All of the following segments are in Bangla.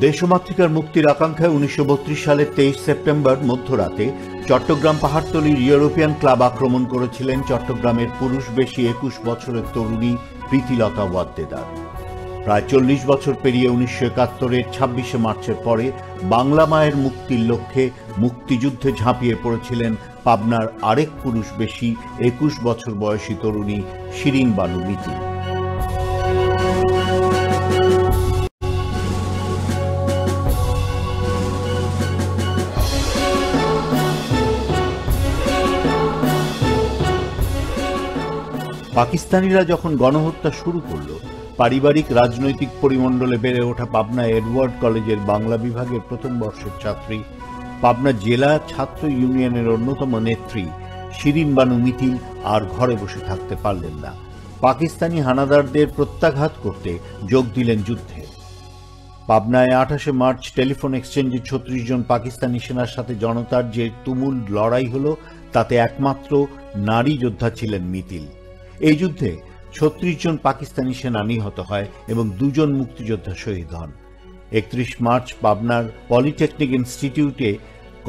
দেশমাতৃকার মুক্তির আকাঙ্ক্ষায় 1932 সালের 23 সেপ্টেম্বর মধ্যরাতে চট্টগ্রাম পাহাড়তলির ইউরোপিয়ান ক্লাব আক্রমণ করেছিলেন চট্টগ্রামের পুরুষবেশী 21 বছরের তরুণী প্রীতিলতা ওয়াদ্দেদার। প্রায় 40 বছর পেরিয়ে 1971-এর 26শে মার্চের পরে বাংলা মায়ের মুক্তির লক্ষ্যে মুক্তিযুদ্ধে ঝাঁপিয়ে পড়েছিলেন পাবনার আরেক পুরুষবেশী 21 বছর বয়সী তরুণী শিরিন বানু মিতিল। পাকিস্তানিরা যখন গণহত্যা শুরু করল, পারিবারিক রাজনৈতিক পরিমণ্ডলে বেড়ে ওঠা পাবনা এডওয়ার্ড কলেজের বাংলা বিভাগের প্রথম বর্ষের ছাত্রী, পাবনা জেলা ছাত্র ইউনিয়নের অন্যতম নেত্রী শিরিন বানু মিতিল আর ঘরে বসে থাকতে পারলেন না। পাকিস্তানি হানাদারদের প্রত্যাঘাত করতে যোগ দিলেন যুদ্ধে। পাবনায় 28শে মার্চ টেলিফোন এক্সচেঞ্জে 36 জন পাকিস্তানি সেনার সাথে জনতার যে তুমুল লড়াই হল, তাতে একমাত্র নারী যোদ্ধা ছিলেন মিতিল। এই যুদ্ধে 36 জন পাকিস্তানি সেনা নিহত হয় এবং 2 জন মুক্তিযোদ্ধা শহীদ হন। 31 মার্চ পাবনার পলিটেকনিক ইনস্টিটিউটে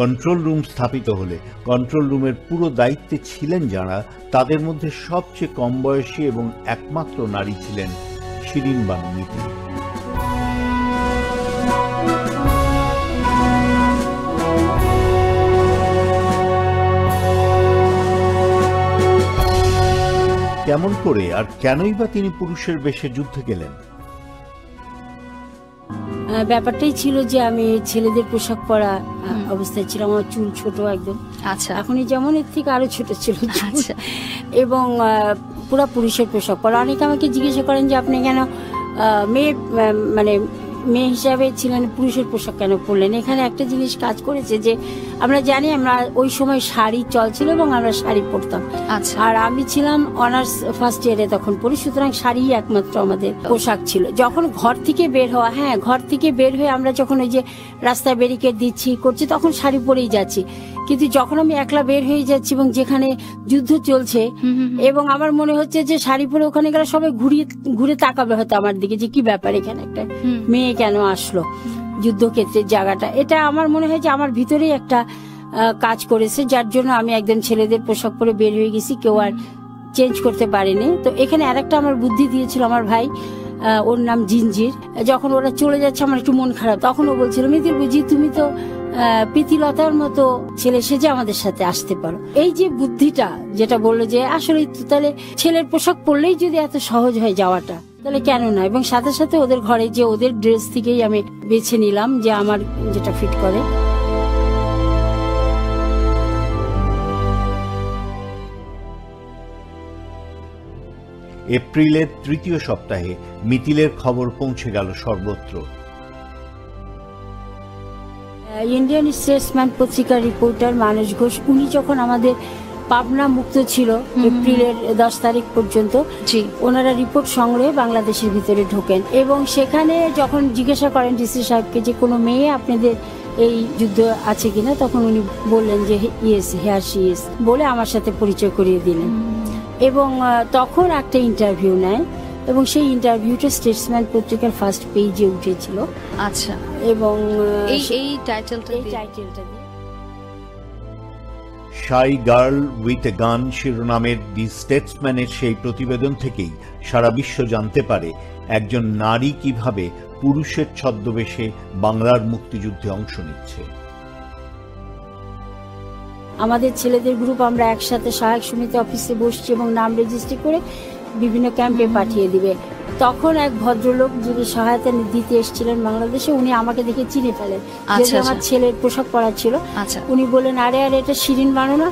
কন্ট্রোল রুম স্থাপিত হলে কন্ট্রোল রুমের পুরো দায়িত্বে ছিলেন যারা, তাদের মধ্যে সবচেয়ে কম বয়সী এবং একমাত্র নারী ছিলেন শিরিন বানু মিতিল। কেমন করে আর কেনই বা তিনি পুরুষের বেশে যুদ্ধে গেলেন? ব্যাপারটাই ছিল যে আমি ছেলেদের পোশাক পরা অবস্থায় ছিলাম, আমার চুল ছোট একদম। আচ্ছা, এখনই যেমন এর থেকে আরো ছোট ছিল। আচ্ছা, এবং পুরা পুরুষের পোশাক পরা। অনেকে আমাকে জিজ্ঞাসা করেন যে আপনি কেন মেয়ে হিসাবে ছিলেন, পুরুষের পোশাক কেন পরলেন? এখানে একটা জিনিস কাজ করেছে যে আমরা জানি আমরা ওই সময় শাড়ি চলছিল এবং আমরা শাড়ি পরতাম। আর আমি ছিলাম অনার্স ফার্স্ট ইয়ারে তখন পড়ি, সুতরাং শাড়ি একমাত্র আমাদের পোশাক ছিল। যখন ঘর থেকে বের হওয়া, ঘর থেকে বের হয়ে আমরা যখন ওই যে রাস্তায় ব্যারিকেড দিচ্ছি করছি, তখন শাড়ি পরেই যাচ্ছি। কিন্তু যখন আমি একলা বের হয়ে যাচ্ছি এবং যেখানে যুদ্ধ চলছে এবং আমার মনে হচ্ছে যে শাড়ি পরে ওখানে গেলে সবাই ঘুরে তাকাবে হয়তো আমার দিকে, যে কি ব্যাপার, এখানে একটা মেয়ে কেন আসলো যুদ্ধক্ষেত্রের জায়গাটা। এটা আমার মনে হয় যে আমার ভিতরেই একটা কাজ করেছে, যার জন্য আমি একদম ছেলেদের পোশাক পরে বের হয়ে গেছি, কেউ আর চেঞ্জ করতে পারেনি। তো এখানে আরেকটা আমার বুদ্ধি দিয়েছিল আমার ভাই, ওর নাম জিঞ্জির। যখন ওরা চলে যাচ্ছে আমার একটু মন খারাপ, তখন ও বলছিল মিতিল বুঝি তুমি তো প্রীতিলতার মতো ছেলে সেজে আমাদের সাথে আসতে পারো। এই যে বুদ্ধিটা যেটা বললো যে আসলে তাহলে ছেলের পোশাক পরলেই যদি এত সহজ হয়ে যাওয়াটা, তাহলে কেন না। এবং সাথে সাথে ওদের ঘরে যে ওদের ড্রেস থেকেই আমি বেছে নিলাম যে আমার যেটা ফিট করে। এপ্রিলের 3য় সপ্তাহে মিতিলের খবর পৌঁছে গেল সর্বত্র। ইন্ডিয়ান স্টেটসম্যান পত্রিকার রিপোর্টার মানস ঘোষ, উনি যখন আমাদের পাবনা মুক্ত ছিল এপ্রিলের 10 তারিখ পর্যন্ত, ওনারা রিপোর্ট সংগ্রহে বাংলাদেশের ভিতরে ঢোকেন এবং সেখানে যখন জিজ্ঞাসা করেন ডিসি সাহেবকে যে কোনো মেয়ে আপনাদের এই যুদ্ধ আছে কিনা, তখন উনি বললেন যে ইয়েস, হেয়ার শি ইজ, বলে আমার সাথে পরিচয় করিয়ে দিলেন। এবং তখন একটা ইন্টারভিউ নেয় এবং সেই ইন্টারভিউটা স্টেটসম্যান পত্রিকার ফার্স্ট পেজে উঠেছিল। আচ্ছা, এবং এই টাইটেলটা শাই গার্ল উইথ এ গান শিরোনামের দি স্টেটসম্যানের সেই প্রতিবেদন থেকেই সারা বিশ্ব জানতে পারে একজন নারী কিভাবে পুরুষের ছদ্মবেশে বাংলার মুক্তিযুদ্ধে অংশ নিচ্ছে। আমাদের ছেলেদের গ্রুপ আমরা একসাথে সহায়ক সমিতি অফিসে বসছি এবং নাম রেজিস্ট্রি করে বিভিন্ন ক্যাম্পে পাঠিয়ে দিবে। তখন এক ভদ্রলোক যিনি সহায়তা দিতে এসেছিলেন বাংলাদেশে, উনি আমাকে দেখে চিনে ফেলেন, আমার ছেলের পোশাক পরা ছিল। উনি বলেন আরে এটা শিরিন বানু না?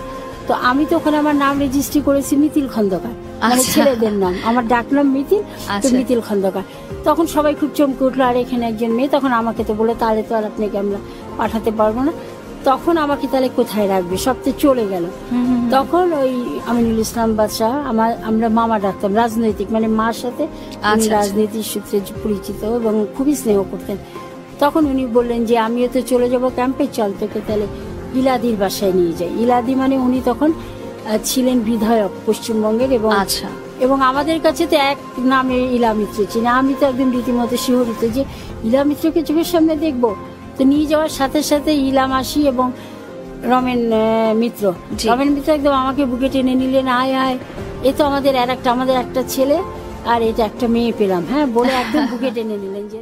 তো আমি তো ওখানে আমার নাম রেজিস্ট্রি করেছি মিতিল খন্দকার, মানে ছেলেদের নাম, আমার ডাক নাম মিতিল, তো মিতিল খন্দকার। তখন সবাই খুব চমকে উঠলো, আর এখানে একজন মেয়ে। তখন আমাকে তো বলে তাহলে তো আর আপনাকে আমরা পাঠাতে পারবো না। তখন আমাকে তাহলে কোথায় রাখবে, সব তো চলে গেল। তখন ওই আমিনুল ইসলাম বাদশাহ, আমরা মামা ডাকতাম, রাজনৈতিক মানে মার সাথে রাজনীতির সূত্রে পরিচিত এবং খুবই স্নেহ করতেন। তখন উনি বললেন যে আমিও তো চলে যাব ক্যাম্পে, চল তোকে তাহলে ইলাদির বাসায় নিয়ে যাই। ইলাদি মানে উনি তখন ছিলেন বিধায়ক পশ্চিমবঙ্গের, এবং আমাদের কাছে তো এক নামে ইলা মিত্র চিনি। আমি তো একদম রীতিমতো শিহরিত যে ইলা মিত্রকে চোখের সামনে দেখবো। তো নিয়ে যাওয়ার সাথে সাথে ইলা মাসি এবং রমেন মিত্র একদম আমাকে বুকে টেনে নিলেন, আয় আয়, এ তো আমাদের একটা ছেলে আর এটা একটা মেয়ে পেলাম, হ্যাঁ বলে একদম বুকে টেনে নিলেন। যে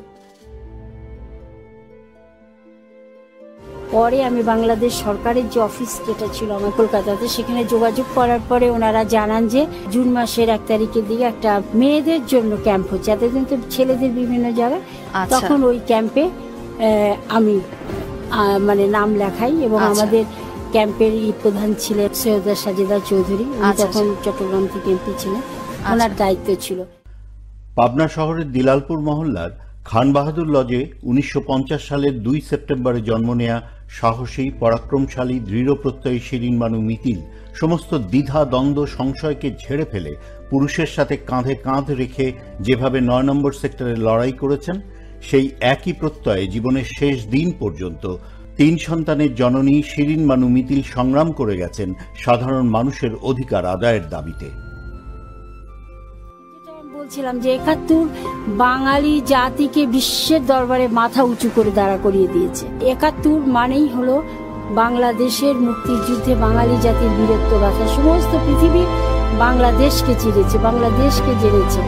পরে আমি বাংলাদেশ সরকারের যে অফিস যেটা ছিল আমার কলকাতাতে, সেখানে যোগাযোগ করার পরে ওনারা জানান যে জুন মাসের 1 তারিখের দিকে একটা মেয়েদের জন্য ক্যাম্প হচ্ছে, এতদিন তো ছেলেদের বিভিন্ন জায়গায়। তখন ওই ক্যাম্পে আমি মানে নাম লেখাই, এবং আমাদের ক্যাম্পের প্রধান ছিলেন সৈয়দা সাজেদা চৌধুরী, উনি তখন চট্টগ্রাম থেকে এমপি ছিলেন, ওনার দায়িত্ব ছিল। পাবনা শহরের দিলালপুর মহল্লার খান বাহাদুর লজে 1950 সালের 2 সেপ্টেম্বরে জন্ম নেয়া সাহসী, পরাক্রমশালী, দৃঢ় প্রত্যয়ী শিরিন বানু মিতিল সমস্ত দ্বিধা, দ্বন্দ্ব, সংশয়কে ঝেড়ে ফেলে পুরুষের সাথে কাঁধে কাঁধ রেখে যেভাবে 9 নম্বর সেক্টরে লড়াই করেছেন, সেই একই প্রত্যয়ে জীবনের শেষ দিন পর্যন্ত 3 সন্তানের জননী শিরিন বানু মিতিল সংগ্রাম করে গেছেন সাধারণ মানুষের অধিকার আদায়ের দাবিতে। বলছিলাম যে 71 বাঙালি জাতিকে বিশ্বের দরবারে মাথা উঁচু করে দাঁড়া করিয়ে দিয়েছে। 71 মানেই হলো বাংলাদেশের মুক্তিযুদ্ধে বাঙালি জাতির বীরত্ব গাথা। সমস্ত পৃথিবী বাংলাদেশকে চিনেছে, বাংলাদেশকে জেনেছে।